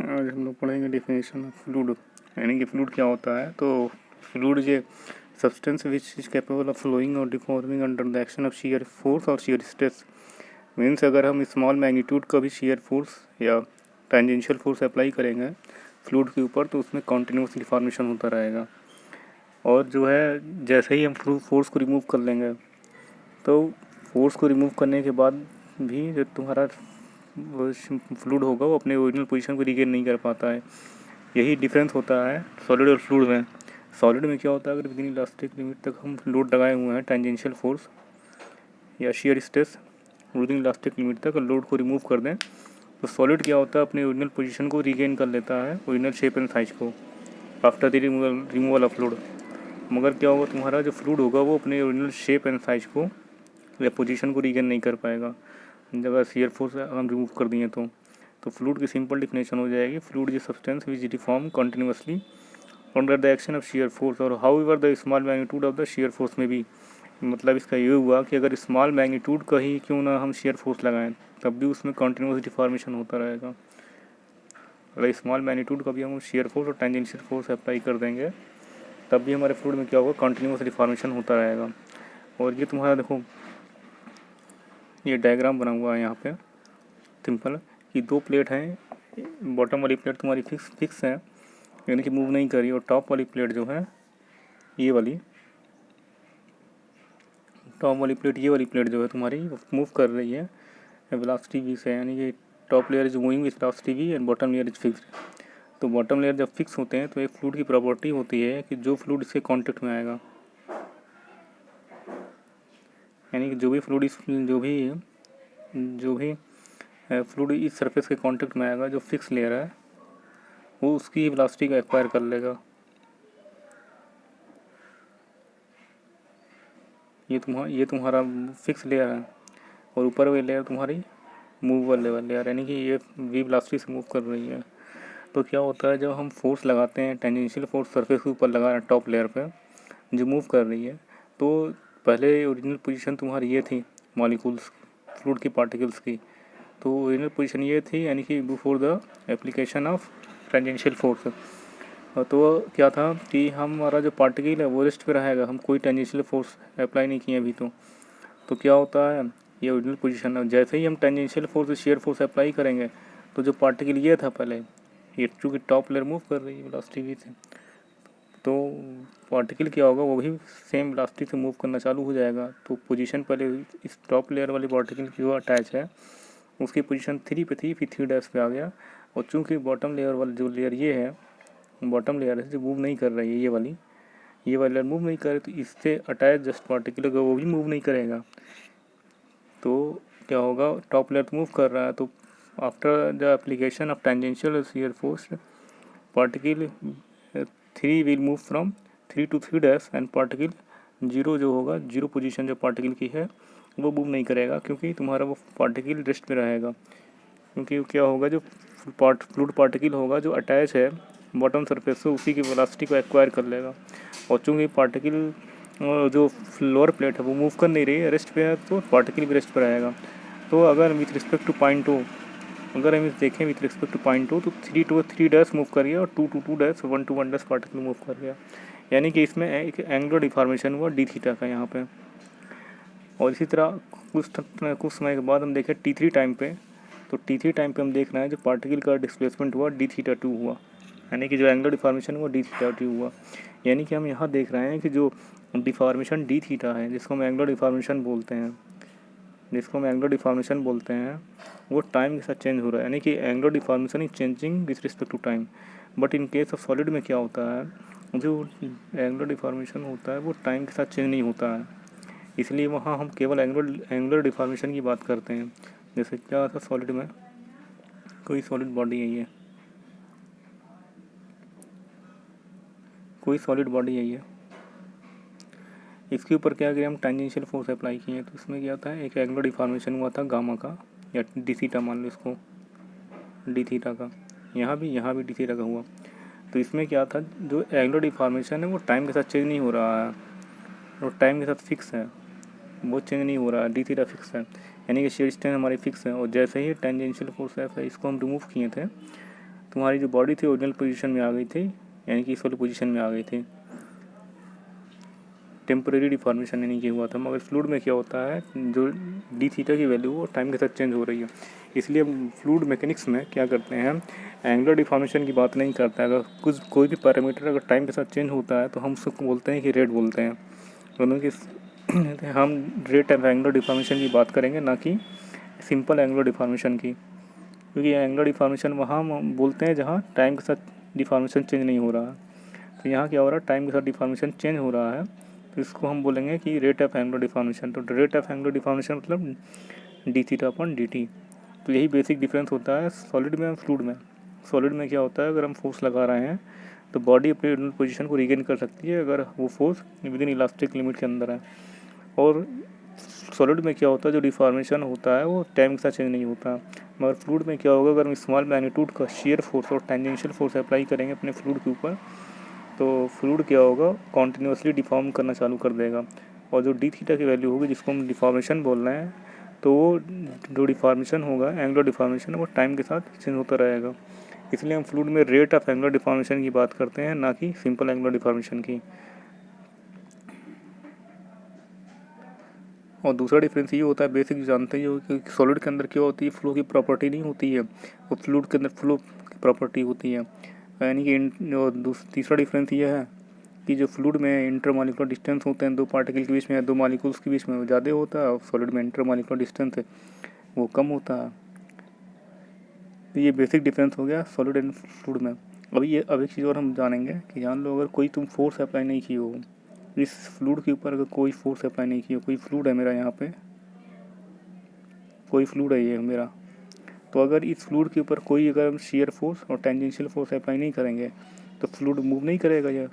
आज हम लोग पढ़ेंगे डेफिनेशन ऑफ फ्लूइड। यानी कि फ्लूइड क्या होता है। तो फ्लूइड ये substance which is capable of flowing और deforming under the action of shear force और शियर स्ट्रेस। मीन्स अगर हम स्मॉल मैग्नीट्यूड का भी शियर फोर्स या टेंजेंशियल फोर्स अप्लाई करेंगे फ्लूइड के ऊपर तो उसमें कॉन्टिन्यूस डिफॉर्मेशन होता रहेगा। और जो है जैसे ही हम फोर्स को रिमूव कर लेंगे तो फोर्स को रिमूव करने के बाद भी जो तुम्हारा फ्लूइड होगा वो अपने ओरिजिनल पोजीशन को रिगेन नहीं कर पाता है। यही डिफरेंस होता है सॉलिड और फ्लूइड में। सॉलिड में क्या होता है, अगर विदिन इलास्टिक लिमिट तक हम लोड लगाए हुए हैं टेंजेंशियल फोर्स या shear stress within elastic limit तक लोड को रिमूव कर दें तो सॉलिड क्या होता है अपने ओरिजिनल पोजीशन को रिगेन कर लेता है, ओरिजिनल शेप एंड साइज को after the removal of load. मगर क्या होगा, तुम्हारा जो फ्लूइड होगा वो अपने ओरिजिनल शेप एंड साइज को या पोजीशन को रिगेन नहीं कर पाएगा जब शियर फोर्स हम रिमूव कर दिए तो फ्लूइड की सिंपल डिफिनेशन हो जाएगी, fluid is substance which deform continuously under the action of shear force और however the small magnitude of the shear force में भी। मतलब इसका ये हुआ कि अगर स्मॉल मैग्नीट्यूड का ही क्यों ना हम शियर फोर्स लगाएं तब भी उसमें कंटिन्यूस डिफॉर्मेशन होता रहेगा। अगर स्मॉल मैग्नीट्यूड का भी हम शियर फोर्स और टेंजेंशियल फोर्स अप्लाई कर देंगे तब भी हमारे फ्लूइड में क्या होगा, कंटिन्यूस डिफॉर्मेशन होता रहेगा। और ये तुम्हारा देखो ये डायग्राम बना हुआ है यहाँ पे सिंपल कि दो प्लेट हैं, बॉटम वाली प्लेट तुम्हारी फिक्स है यानी कि मूव नहीं कर रही, और टॉप वाली प्लेट जो है ये वाली टॉप वाली प्लेट ये वाली प्लेट जो है तुम्हारी मूव कर रही है वेलोसिटी v से। यानी कि top layer is moving with velocity v and bottom layer is fixed. तो बॉटम लेयर जब फिक्स होते हैं तो एक फ्लूइड की प्रॉपर्टी होती है कि जो फ्लूइड इसके कॉन्टेक्ट में आएगा, यानी कि जो भी फ्लूइड इस सरफेस के कांटेक्ट में आएगा जो फिक्स लेयर है वो उसकी वेलोसिटी को एक्वायर कर लेगा। ये तुम्हारा फिक्स लेयर है और ऊपर वाली लेयर तुम्हारी मूवेबल लेयर, यानी कि ये वी वेलोसिटी से मूव कर रही है। तो क्या होता है, जब हम फोर्स लगाते हैं टेंजेंशियल फोर्स सरफेस के ऊपर लगा रहे हैं टॉप लेयर पे जो मूव कर रही है, तो पहले ओरिजिनल पोजीशन तुम्हारी ये थी मॉलिक्यूल्स फ्लूइड की पार्टिकल्स की, तो ओरिजिनल पोजीशन ये थी यानी कि before the application of tangential force. तो क्या था कि हमारा जो पार्टिकल है वो रेस्ट पे रहेगा, हम कोई टेंजेंशियल फोर्स अप्लाई नहीं किए अभी। तो क्या होता है, ये ओरिजिनल पोजीशन है, जैसे ही हम tangential force shear force apply करेंगे तो जो पार्टिकल ये था पहले ये चूँकि टॉप लेयर मूव कर रही है वेलोसिटी v से, तो पार्टिकल क्या होगा वो भी सेम वेलोसिटी से मूव करना चालू हो जाएगा। तो पोजीशन पहले इस टॉप लेयर वाली पार्टिकल की जो अटैच है उसकी पोजीशन 3 पे थी, फिर 3' पे आ गया। और चूँकि बॉटम लेयर वाली जो लेयर ये है बॉटम लेयर है जो मूव नहीं कर रही है, ये वाली लेयर मूव नहीं कर रही, तो इससे अटैच जस्ट पार्टिकल अगर वो भी मूव नहीं करेगा तो क्या होगा, टॉप लेयर तो मूव कर रहा है, तो after the application of tangential shear force particle 3 will move from 3 to 3' and particle 0 जो होगा, 0 पोजीशन जो पार्टिकल की है वो मूव नहीं करेगा क्योंकि तुम्हारा वो पार्टिकल रेस्ट में रहेगा। क्योंकि क्या होगा, जो फ्लूइड पार्टिकल होगा जो अटैच है बॉटम सरफेस से उसी की वेलोसिटी को एक्वायर कर लेगा। और चूँकि पार्टिकल जो लोअर प्लेट है वो मूव कर नहीं रही है, रेस्ट पे है, तो पार्टिकल भी रेस्ट पे रहेगा। तो अगर विथ रिस्पेक्ट टू पॉइंट 2 अगर हम देखें विथ रिस्पेक्ट टू पॉइंट 2 तो 3 to 3' मूव कर गया और 2 to 2' 1 to 1' पार्टिकल मूव कर गया, यानी कि इसमें एक एंगुलर डिफॉर्मेशन हुआ d थीटा का यहाँ पे। और इसी तरह कुछ समय के बाद हम देखें T3 टाइम पे, तो T3 टाइम पे हम देख रहे हैं जो पार्टिकल का डिस्प्लेसमेंट हुआ d θ2 हुआ, यानी कि जो एंगुलर डिफॉर्मेशन हुआ d θ2 हुआ। यानी कि हम यहाँ देख रहे हैं कि जो डिफॉर्मेशन d थीटा है जिसको हम एंगुलर डिफॉर्मेशन बोलते हैं वो टाइम के साथ चेंज हो रहा है, यानी कि angular deformation is changing with respect to time. But in case of solid में क्या होता है, जो एंगुलर डिफॉर्मेशन होता है वो टाइम के साथ चेंज नहीं होता है, इसलिए वहाँ हम केवल एंगुलर डिफॉर्मेशन की बात करते हैं। जैसे क्या था सॉलिड में, कोई सॉलिड बॉडी है ये, इसके ऊपर क्या किया हम टेंजेंशियल फोर्स अप्लाई किए, तो इसमें क्या था एक एंगुलर डिफॉर्मेशन हुआ था गामा का या डी थीटा मान लो इसको, डी थीटा का, यहाँ भी डी थीटा का हुआ। तो इसमें क्या था, जो एंगुलर डिफॉर्मेशन है वो टाइम के साथ चेंज नहीं हो रहा है, वो टाइम के साथ फिक्स है, वो चेंज नहीं हो रहा है, डी थीटा फिक्स है, यानी कि शियर स्ट्रेंथ हमारी फिक्स है। और जैसे ही टेंजेंशियल फोर्स है इसको हम रिमूव किए थे तुम्हारी जो बॉडी थी ओरिजिनल पोजीशन में आ गई थी, यानी कि इस वाली पोजीशन में आ गई थी। टेम्परेरी डिफॉर्मेशन यानी कि हुआ था। मगर फ्लूइड में क्या होता है, जो डी थीटा की वैल्यू वो टाइम के साथ चेंज हो रही है। इसलिए हम फ्लूइड मैकेनिक्स में क्या करते हैं, हम एंगुलर डिफॉर्मेशन की बात नहीं करते हैं। अगर कुछ कोई भी पैरामीटर अगर टाइम के साथ चेंज होता है तो हम उसको बोलते हैं कि रेट बोलते हैं। दोनों की हम रेट ऑफ एंगुलर डिफॉर्मेशन की बात करेंगे, ना कि सिंपल एंगुलर डिफॉर्मेशन की, क्योंकि एंगुलर डिफॉर्मेशन वहाँ हम बोलते हैं जहाँ टाइम के साथ डिफॉर्मेशन चेंज नहीं हो रहा है। तो यहाँ क्या हो रहा है, टाइम के साथ डिफॉर्मेशन चेंज हो रहा है, तो इसको हम बोलेंगे कि रेट ऑफ एंगुलर डिफॉर्मेशन। तो रेट ऑफ एंगुलर डिफॉर्मेशन मतलब D theta upon D T. तो यही बेसिक डिफरेंस होता है सॉलिड में और फ्लूइड में। सॉलिड में क्या होता है, अगर हम फोर्स लगा रहे हैं तो बॉडी अपनी ओरिजिनल पोजीशन को रिगेन कर सकती है अगर वो force with in elastic limit के अंदर है। और सॉलिड में क्या होता है, जो डिफॉर्मेशन होता है वो टाइम के साथ चेंज नहीं होता। मगर फ्लूइड में क्या होगा, अगर हम स्मॉल मैग्नीट्यूड का शेयर फोर्स और टेंजेंशियल फोर्स अप्लाई करेंगे अपने फ्लूइड के ऊपर, तो फ्लूइड क्या होगा, कॉन्टीन्यूसली डिफॉर्म करना चालू कर देगा। और जो डी थीटा की वैल्यू होगी, जिसको हम डिफॉर्मेशन बोल रहे हैं, तो वो जो डिफॉर्मेशन होगा, एंगुलर डिफॉर्मेशन, वो टाइम के साथ चेंज होता रहेगा। इसलिए हम फ्लूइड में रेट ऑफ एंगुलर डिफॉर्मेशन की बात करते हैं, ना कि सिंपल एंगुलर डिफॉर्मेशन की। और दूसरा डिफरेंस ये होता है, बेसिक जानते ही हो कि सॉलिड के अंदर क्या होती है, फ्लो की प्रॉपर्टी नहीं होती है, और फ्लूइड के अंदर फ्लो की प्रॉपर्टी होती है। यानी कि तीसरा डिफरेंस ये है कि जो फ्लूइड में इंटरमॉलिक्यूलर डिस्टेंस होते हैं दो पार्टिकल के बीच में या दो मॉलिक्यूल्स के बीच में, वो ज़्यादा होता है, और सॉलिड में इंटरमॉलिक्यूलर डिस्टेंस है वो कम होता है। तो ये बेसिक डिफरेंस हो गया सॉलिड एंड फ्लूइड में। अब एक चीज़ और हम जानेंगे कि जान लो, अगर कोई तुम फोर्स अप्लाई नहीं की हो इस फ्लूइड के ऊपर, अगर कोई फोर्स अप्लाई नहीं की हो, कोई फ्लूइड है मेरा, यहाँ पे कोई फ्लूइड है ये मेरा, तो अगर इस फ्लूइड के ऊपर कोई अगर हम शेयर फोर्स और टेंजेंशियल फोर्स अप्लाई नहीं करेंगे तो फ्लूइड मूव नहीं करेगा, या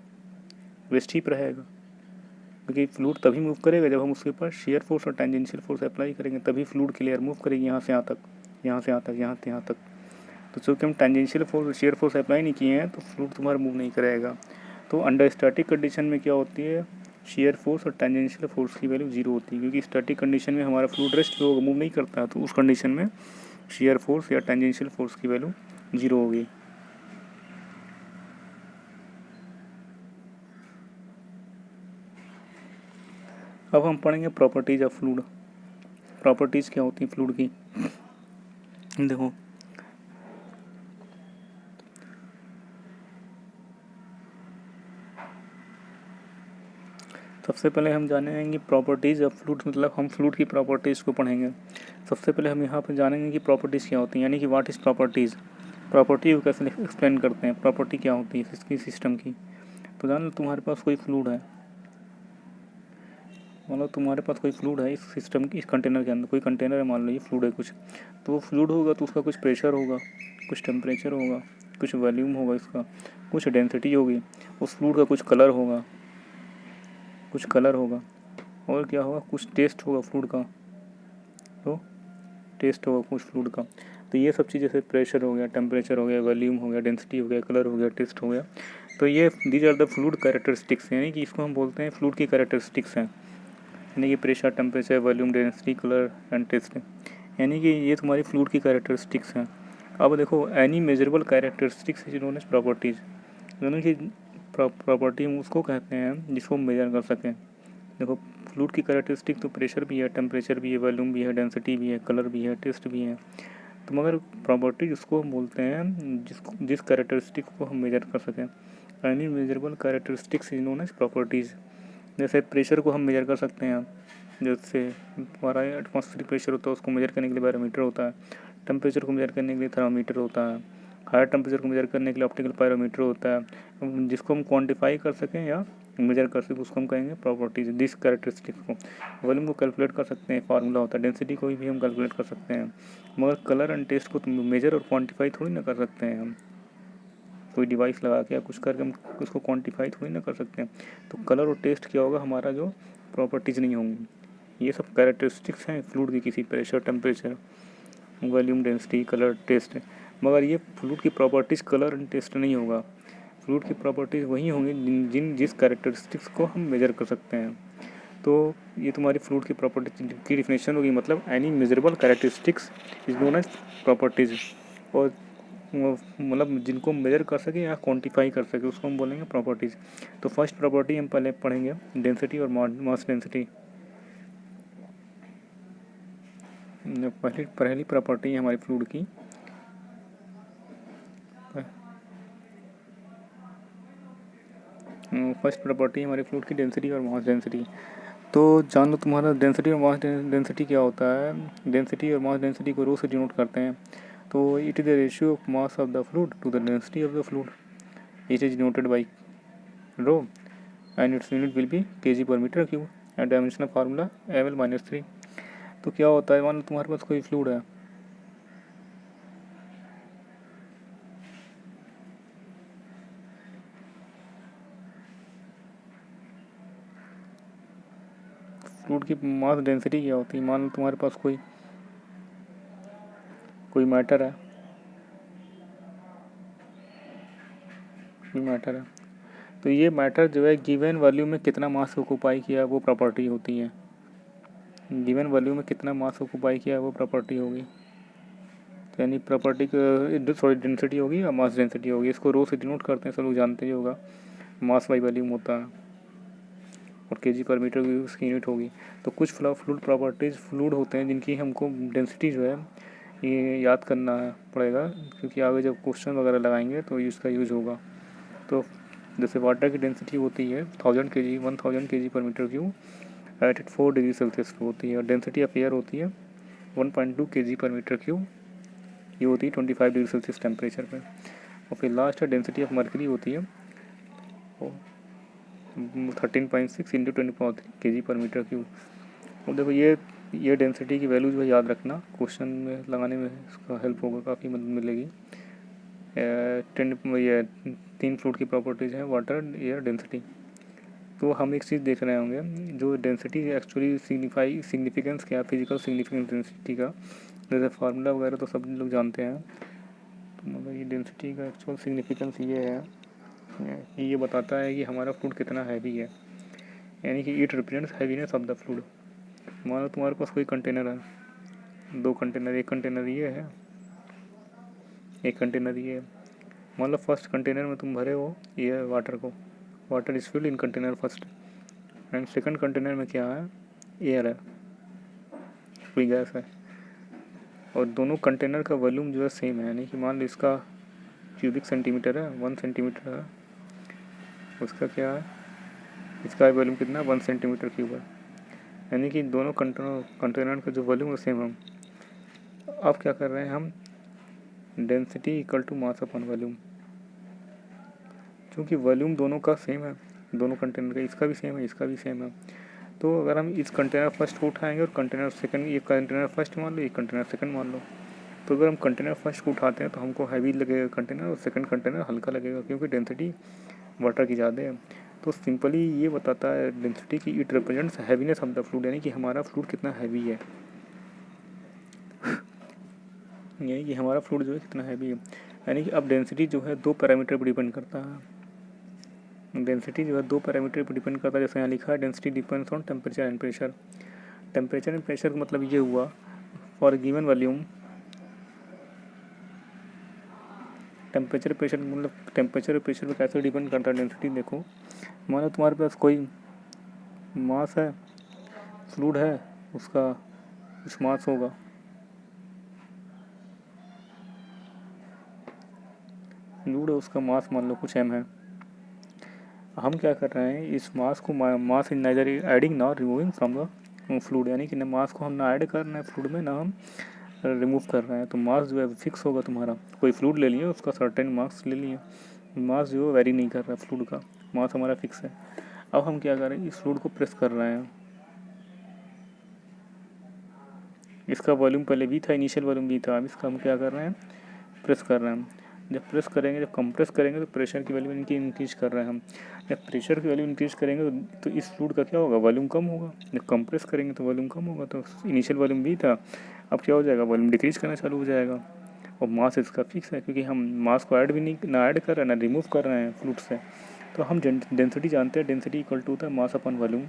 वेस्ट ही रहेगा। क्योंकि फ्लूइड तभी मूव करेगा जब हम उसके ऊपर शेयर फोर्स और टेंजेंशियल फोर्स अप्लाई करेंगे, तभी फ्लूइड की लेयर मूव करेगी यहाँ से यहाँ तक, यहाँ से यहाँ तक, यहाँ से यहाँ तक। तो चूँकि हम टेंजेंशियल फोर्स और शेयर फोर्स अप्लाई नहीं किए हैं तो फ्लूइड तुम्हारा मूव नहीं करेगा। तो अंडर स्टैटिक कंडीशन में क्या होती है, शेयर फोर्स और टेंजेंशियल फोर्स की वैल्यू जीरो होती है, क्योंकि स्टैटिक कंडीशन में हमारा फ्लूइड रेस्ट होगा, मूव नहीं करता है, तो उस कंडीशन में शेयर फोर्स या टेंजेंशियल फोर्स की वैल्यू जीरो होगी। अब हम पढ़ेंगे प्रॉपर्टीज ऑफ फ्लूइड। प्रॉपर्टीज़ क्या होती हैं फ्लूइड की, देखो सबसे पहले हम जानेंगे प्रॉपर्टीज़ ऑफ फ्लूइड, मतलब हम फ्लूइड की प्रॉपर्टीज़ को पढ़ेंगे। सबसे पहले हम यहाँ पर जानेंगे कि प्रॉपर्टीज़ क्या होती हैं, यानी कि व्हाट इज़ प्रॉपर्टीज़। प्रॉपर्टी को कैसे एक्सप्लेन करते हैं, प्रॉपर्टी क्या होती है इसकी सिस्टम की। तो जान लो तुम्हारे पास कोई फ्लूइड है, मान लो तुम्हारे पास कोई फ्लूइड है इस सिस्टम की, इस कंटेनर के अंदर कोई कंटेनर है, मान लो ये फ्लूइड है कुछ, तो वो फ्लूइड होगा तो उसका कुछ प्रेशर होगा, कुछ टेम्परेचर होगा, कुछ वॉल्यूम होगा, इसका कुछ डेंसिटी होगी, उस फ्लूइड का कुछ कलर होगा, और क्या होगा, कुछ टेस्ट होगा फ्लूइड का, तो टेस्ट होगा कुछ फ्लूइड का। तो ये सब चीज़ जैसे प्रेशर हो गया, टेम्परेचर हो गया, वॉल्यूम हो गया, डेंसिटी हो गया, कलर हो गया, टेस्ट हो गया, तो ये these are the fluid characteristics, यानी कि इसको हम बोलते हैं फ्लूइड की कैरेक्टरिस्टिक्स हैं, यानी कि pressure, temperature, volume, density, colour and taste, यानी कि ये तुम्हारी फ्लूइड की कैरेक्टरिस्टिक्स हैं। अब देखो any measurable characteristics is known as properties, यानी कि प्रॉपर्टी हम उसको कहते हैं जिसको हम मेजर कर सकें। देखो फ्लूइड की कैरेक्टरिस्टिक तो प्रेशर भी है, टेम्परेचर भी है, वॉल्यूम भी है, डेंसिटी भी है, कलर भी है, टेस्ट भी है। तो मगर प्रॉपर्टी जिसको हम बोलते हैं जिस कैरेक्टरिस्टिक को हम मेजर कर सकें, any measurable characteristics is known as properties. जैसे प्रेशर को हम मेजर कर सकते हैं, जैसे हमारा एटमॉस्फेरिक प्रेशर होता है उसको मेजर करने के लिए बैरोमीटर होता है, टेम्परेचर को मेजर करने के लिए थर्मामीटर होता है, हायर टेम्परेचर को मेजर करने के लिए ऑप्टिकल पायरोमीटर होता है। जिसको हम क्वांटिफाई कर सकें या मेजर कर सकें उसको हम कहेंगे प्रॉपर्टीज, दिस कैरेक्टरिस्टिक्स को। वॉल्यूम को कैलकुलेट कर सकते हैं, फार्मूला होता है, डेंसिटी को भी हम कैलकुलेट कर सकते हैं, मगर कलर एंड टेस्ट को मेजर और क्वान्टिफाई थोड़ी ना कर सकते हैं हम, कोई डिवाइस लगा के या कुछ करके हम उसको क्वांटिफाई थोड़ी ना कर सकते हैं। तो कलर और टेस्ट क्या होगा, हमारा जो प्रॉपर्टीज़ नहीं होंगी। ये सब कैरेक्टरिस्टिक्स हैं फ्लूइड की, किसी pressure, temperature, volume, density, colour, taste, मगर ये फ्लूइड की प्रॉपर्टीज़ कलर एंड टेस्ट नहीं होगा। फ्लूइड की प्रॉपर्टीज़ वही होंगी जिस कैरेक्टरिस्टिक्स को हम मेजर कर सकते हैं। तो ये तुम्हारी फ्लूइड की प्रॉपर्टी की डिफिनेशन होगी, मतलब any measurable characteristics is known as properties. और मतलब जिनको मेजर कर सके या क्वांटिफाई कर सके उसको हम बोलेंगे प्रॉपर्टीज़। तो फर्स्ट प्रॉपर्टी हम पहले पढ़ेंगे डेंसिटी और मास डेंसिटी। पहली प्रॉपर्टी है हमारी फ्लूइड की फर्स्ट प्रॉपर्टी है हमारी फ्लूइड की डेंसिटी और मास डेंसिटी। तो जान लो तुम्हारा डेंसिटी और मास डेंसिटी क्या होता है। डेंसिटी और मास डेंसिटी को रो से डिनोट करते हैं। तो it is the ratio of mass of the fluid to the density of the fluid. It is denoted by rho and its unit will be kg per metre cube and dimensional formula ml-3। तो क्या होता है, मान लो तुम्हारे पास कोई fluid है, fluid की mass density क्या होती है। मान लो तुम्हारे पास कोई मैटर है, तो ये मैटर जो है गिवन वॉल्यूम में कितना मास ऑक्युपाई किया वो प्रॉपर्टी होती है। गिवन वॉल्यूम में कितना मास ऑक्युपाई किया वो प्रॉपर्टी होगी। तो यानी प्रॉपर्टी डेंसिटी होगी और मास डेंसिटी होगी। इसको रो से डिनोट करते हैं, सब लोग जानते ही होगा। मास बाई वॉल्यूम होता है और kg पर मीटर की उसकी यूनिट होगी। तो कुछ फ्लूइड प्रॉपर्टीज़ फ्लूइड होते हैं जिनकी हमको डेंसिटी जो है ये याद करना पड़ेगा, क्योंकि आगे जब क्वेश्चन वगैरह लगाएंगे तो इसका यूज़ होगा। तो जैसे वाटर की डेंसिटी होती है 1000 kg per metre cube at 4 degree Celsius पे होती है, और डेंसिटी ऑफ एयर होती है 1.2 kg पर मीटर क्यूब, ये होती है 25 डिग्री सेल्सियस टेम्परेचर पे। और फिर लास्ट डेंसिटी ऑफ मर्करी होती है 13.6 into 10³ kg per metre cube. और देखो ये डेंसिटी की वैल्यू जो है याद रखना, क्वेश्चन में लगाने में इसका हेल्प होगा, काफ़ी मदद मिलेगी। ये 3 फ्लूइड की प्रॉपर्टीज़ हैं, वाटर, एयर, डेंसिटी। तो हम एक चीज़ देख रहे होंगे, जो डेंसिटी एक्चुअली सिग्निफिकेंस क्या है, फिजिकल सिग्निफिकेंस डेंसिटी का, जैसे फार्मूला वगैरह तो सब लोग जानते हैं। तो मतलब ये डेंसिटी का एक्चुअल सिग्निफिकेंस ये है, ये बताता है कि हमारा फ्लूइड कितना हैवी है, यानी कि it represents heaviness of the fluid. मान लो तुम्हारे पास कोई कंटेनर है, 2 कंटेनर, एक कंटेनर ये है, एक कंटेनर ये है। मान लो फर्स्ट कंटेनर में तुम भरे हो ये वाटर को, water is filled in container first, and second container में क्या है, एयर है, कोई गैस है। और दोनों कंटेनर का वॉल्यूम जो है सेम है, यानी कि मान लो इसका क्यूबिक सेंटीमीटर है, 1 सेंटीमीटर है, उसका क्या है, इसका वॉल्यूम कितना, 1 सेंटीमीटर क्यूब है, यानी कि दोनों कंटेनर का जो वॉल्यूम है सेम है। अब क्या कर रहे हैं हम, density equal to mass upon volume, क्योंकि वॉल्यूम दोनों का सेम है, दोनों कंटेनर का, इसका भी सेम है, इसका भी सेम है। तो अगर हम इस कंटेनर फर्स्ट को उठाएंगे और कंटेनर सेकंड, ये कंटेनर फर्स्ट मान लो, ये कंटेनर सेकंड मान लो, तो अगर हम कंटेनर फर्स्ट को उठाते हैं तो हमको हैवी लगेगा कंटेनर, और सेकंड कंटेनर हल्का लगेगा, क्योंकि डेंसिटी वाटर की ज़्यादा है। तो सिंपली ये बताता है डेंसिटी की it represents heaviness of the fluid, यानी कि हमारा फ्लूइड कितना हैवी है, यानी कि हमारा फ्लूइड जो है कितना हैवी है। यानी कि अब डेंसिटी जो है 2 पैरामीटर पर डिपेंड करता है। डेंसिटी जो है 2 पैरामीटर पर डिपेंड करता है, जैसे यहाँ लिखा है density depends on temperature and pressure. Temperature and pressure का मतलब ये हुआ for given volume, temperature pressure मतलब टेम्परेचर और प्रेशर पर कैसे डिपेंड करता है डेंसिटी। देखो मान लो तुम्हारे पास कोई मास है, फ्लूइड है, उसका कुछ मास होगा, फ्लूइड है उसका मास मान लो कुछ m है। हम क्या कर रहे हैं, इस मास को मास इन नाइदर एडिंग ना रिमूविंग फ्रॉम द फ्लूइड, यानी कि मास को हम ना ऐड कर रहे हैं फ्लूइड में, ना हम रिमूव कर रहे हैं। तो मास जो है फिक्स होगा तुम्हारा, कोई फ्लूइड ले लिए उसका सर्टेन मास ले लिए, मास जो है वेरी नहीं कर रहा है, फ्लूइड का मास हमारा फिक्स है। अब हम क्या कर रहे हैं, इस फ्लूइड को प्रेस कर रहे हैं, इसका वॉल्यूम पहले भी था, इनिशियल वॉल्यूम भी था, अब इसका हम क्या कर रहे हैं, प्रेस कर रहे हैं। जब प्रेस करेंगे, जब कंप्रेस करेंगे तो प्रेशर की वैल्यू इनकी इंक्रीज कर रहे हैं हम। जब प्रेशर की वैल्यू इंक्रीज करेंगे तो इस फ्लूइड का क्या होगा, वॉल्यूम कम होगा। जब कंप्रेस करेंगे तो वॉल्यूम कम होगा, तो इनिशियल वॉल्यूम भी था, अब क्या हो जाएगा, वॉल्यूम डिक्रीज करना चालू हो जाएगा। और मास इसका फिक्स है, क्योंकि हम मास को ऐड भी नहीं ना ऐड कर रहे हैं ना रिमूव कर रहे हैं फ्लूइड से। तो हम डेंसिटी जानते हैं, डेंसिटी इक्वल टू होता है मास अपॉन वॉल्यूम।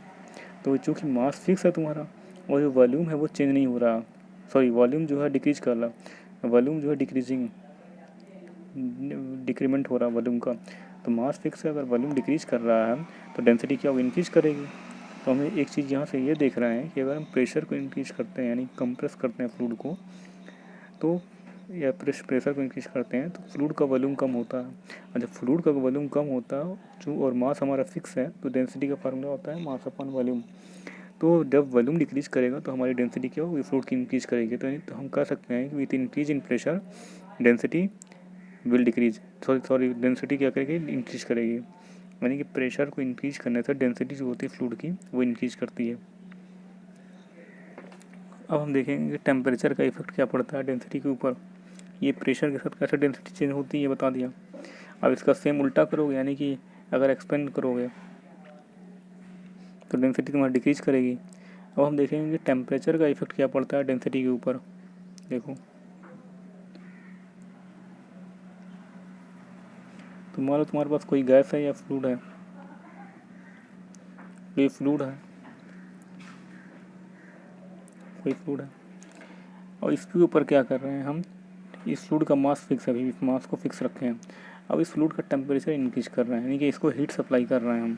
तो चूँकि मास फिक्स है तुम्हारा और जो वॉल्यूम है वो चेंज नहीं हो रहा, सॉरी वॉल्यूम जो है डिक्रीज कर रहा, वॉल्यूम जो है डिक्रीजिंग, डिक्रीमेंट हो रहा है वॉल्यूम का। तो मास फिक्स है, अगर वॉल्यूम डिक्रीज कर रहा है तो डेंसिटी क्या होगी, इंक्रीज करेगी। तो हमें एक चीज़ यहाँ से ये देख रहे हैं कि अगर हम प्रेशर को इंक्रीज करते हैं यानी कंप्रेस करते हैं फ्लूइड को, तो या प्रेशर को इंक्रीज करते हैं तो फ्लूइड का वॉल्यूम कम होता है। और जब फ्लूइड का वॉल्यूम कम होता है जो और मास हमारा फिक्स है तो डेंसिटी का फार्मूला होता है मास अपॉन वॉल्यूम। तो जब वॉल्यूम डिक्रीज करेगा तो हमारी डेंसिटी क्या होगी, फ्लूइड की इंक्रीज करेगी। तो हम कह सकते हैं कि with increase in pressure density will decrease, sorry density क्या करेगी, इंक्रीज करेगी। यानी कि प्रेशर को इंक्रीज करने से डेंसिटी जो होती है फ्लूइड की वो इंक्रीज करती है। अब हम देखेंगे कि टेम्परेचर का इफेक्ट क्या पड़ता है डेंसिटी के ऊपर। ये प्रेशर के साथ कैसे डेंसिटी चेंज होती है ये बता दिया। अब इसका सेम उल्टा करोगे, यानी कि अगर एक्सपेंड करोगे तो डेंसिटी तुम्हारी डिक्रीज करेगी। अब हम देखेंगे कि टेम्परेचर का इफेक्ट क्या पड़ता है डेंसिटी के ऊपर। देखो तो मान लो तुम्हारे पास कोई गैस है या फ्लूइड है, कोई फ्लूइड है, कोई फ्लूइड है और इसके ऊपर क्या कर रहे हैं हम, इस फ्लूइड का मास फिक्स है, अभी इस मास को फिक्स रखे हैं। अब इस फ्लूइड का टेम्परेचर इंक्रीज कर रहे हैं, यानी कि इसको हीट सप्लाई कर रहे हैं हम।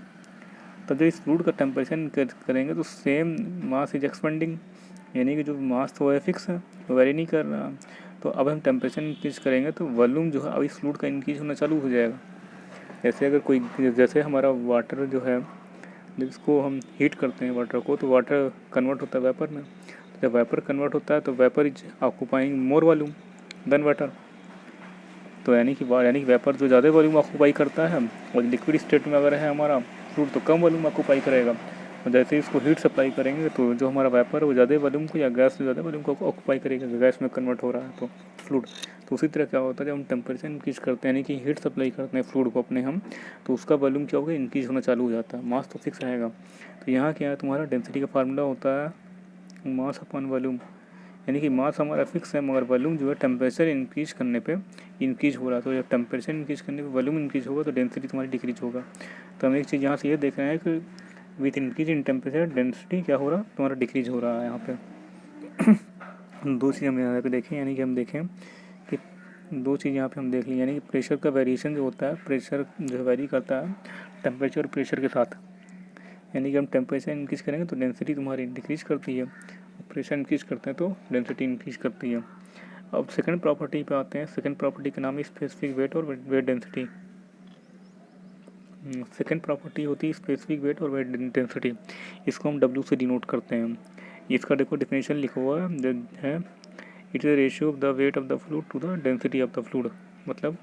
तब जब इस फ्लूइड का टेम्परेचर इंक्रीज करेंगे तो सेम मास इज एक्सपेंडिंग, यानी कि जो मास तो है फिक्स है, वो वेरी नहीं कर रहा। तो अब हम टेम्परेचर इंक्रीज करेंगे तो वॉल्यूम जो है अब इस फ्लूइड का इंक्रीज होना चालू हो जाएगा। जैसे अगर कोई, जैसे हमारा वाटर जो है जिसको हम हीट करते हैं वाटर को, तो वाटर कन्वर्ट होता है वेपर में। तो जब वेपर कन्वर्ट होता है तो vapour is occupying more volume than water. तो यानी कि वेपर जो ज़्यादा वॉल्यूम ऑक्यूपाई करता है और लिक्विड स्टेट में अगर है हमारा फ्लूइड तो कम वॉल्यूम ऑक्यूपाई करेगा। और जैसे इसको हीट सप्लाई करेंगे तो जो हमारा वेपर है वो ज़्यादा वॉल्यूम को या गैस ज़्यादा वॉल्यूम को ऑक्यूपाई करेगा, गैस में कन्वर्ट हो रहा है तो फ्लूइड। तो उसी तरह क्या होता है जब हम टेम्परेचर इंक्रीज करते हैं यानी कि हीट सप्लाई करते हैं फ्लूइड को अपने हम, तो उसका वॉल्यूम क्या होगा, इंक्रीज होना चालू हो जाता है, मास तो फिक्स रहेगा। तो यहाँ क्या है, तुम्हारा डेंसिटी का फार्मूला होता है मास अपॉन वॉल्यूम, यानी कि मास हमारा फिक्स है मगर वॉल्यूम जो है टेम्परेचर इंक्रीज करने पे इंक्रीज हो रहा है। तो जब टेम्परेचर इंक्रीज करने पे वॉल्यूम इंक्रीज होगा तो डेंसिटी तुम्हारी डिक्रीज होगा। तो हम एक चीज़ यहाँ से ये देख रहे हैं कि with increase in temperature density क्या हो रहा है, तुम्हारा डिक्रीज हो रहा है यहाँ पे। दो चीज़ हम यहाँ पे देखें, यानी कि हम देखें कि दो चीज़ यहाँ पे हम देख ली, यानी कि प्रेशर का वेरिएशन जो होता है, प्रेशर जो वेरी करता है टेम्परेचर और प्रेशर के साथ। यानी कि हम टेम्परेचर इंक्रीज करेंगे तो डेंसिटी तुम्हारी डिक्रीज करती है, प्रेशर इंक्रीज करते हैं तो डेंसिटी इंक्रीज करती है। अब सेकंड प्रॉपर्टी पे आते हैं। सेकंड प्रॉपर्टी का नाम है स्पेसिफिक वेट और वेट डेंसिटी। सेकंड प्रॉपर्टी होती है स्पेसिफिक वेट और वेट डेंसिटी। इसको हम W से डिनोट करते हैं। इसका देखो डेफिनेशन लिखा हुआ है, it is the ratio of the weight of the fluid to the density of the fluid. मतलब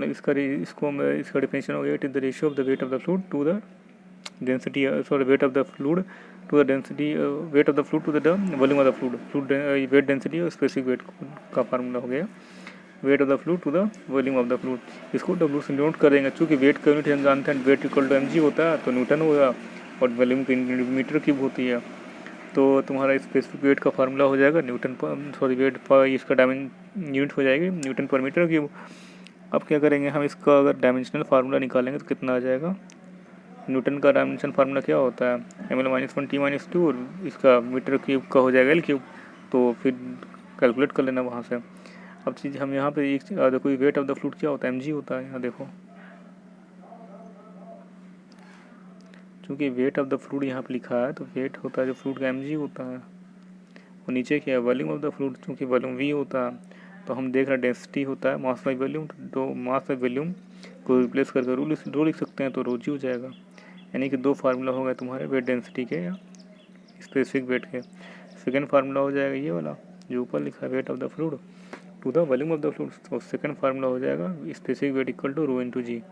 इसका डेफिनेशन हो गया, it is the ratio of the weight of the fluid to the density, sorry weight of the fluid to the density, weight of the fluid to the volume of the fluid. Weight density और specific weight का formula हो गया weight of the fluid to the volume of the fluid. इसको W से note करेंगे, चूँकि wait का unit हम जानते हैं, वेट इक्वल टू mg होता है तो न्यूटन होगा और वॉल्यूम की मीटर क्यूब होती है। तो तुम्हारा स्पेसिफिक वेट का फार्मूला हो जाएगा न्यूटन पर, सॉरी वेट पर इसका यूनिट हो जाएगी न्यूटन पर मीटर क्यूब। अब क्या करेंगे हम, इसका अगर डायमेंशनल फार्मूला निकालेंगे तो कितना आ जाएगा, न्यूटन का डायमेंशन फार्मूला क्या होता है ml-1t-2 और इसका मीटर क्यूब का हो जाएगा L क्यूब। तो फिर कैलकुलेट कर लेना वहाँ से। अब चीज़ हम यहाँ पे एक देखो वेट ऑफ द फ्लूइड क्या होता है, mg होता है। यहाँ देखो चूँकि वेट ऑफ द फ्लूइड यहाँ पे लिखा है तो वेट होता है जो फ्लूइड का mg होता है। और नीचे क्या है, वॉल्यूम ऑफ द फ्लूइड, चूँकि वॉल्यूम v होता है तो हम देख रहे हैं डेंसिटी होता है मास बाई वॉल्यूम। तो मास बाई वॉल्यूम को रिप्लेस करके रो लिख सकते हैं तो रो जी हो जाएगा। यानी कि दो फार्मूला हो गए तुम्हारे वेट डेंसिटी के या स्पेसिफिक वेट के। सेकंड फार्मूला हो जाएगा ये वाला जो ऊपर लिखा है weight of the fluid to the volume of the fluid. तो सेकंड फार्मूला हो जाएगा specific weight equal to rho into g,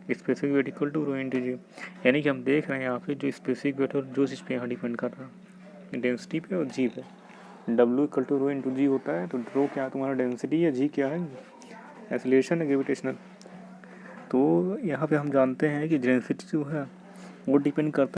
specific weight equal to rho into g. यानी कि हम देख रहे हैं यहाँ पे जो स्पेसिफिक वेट और जो चीज़ पे यहाँ डिपेंड कर रहा है डेंसिटी पे और जी पे। W equal to rho into g होता है तो रो क्या है तुम्हारा डेंसिटी है, जी क्या है एक्सीलरेशन है ग्रेविटेशनल। तो यहाँ पे हम जानते हैं कि डेंसिटी जो है वो डिपेंड करता है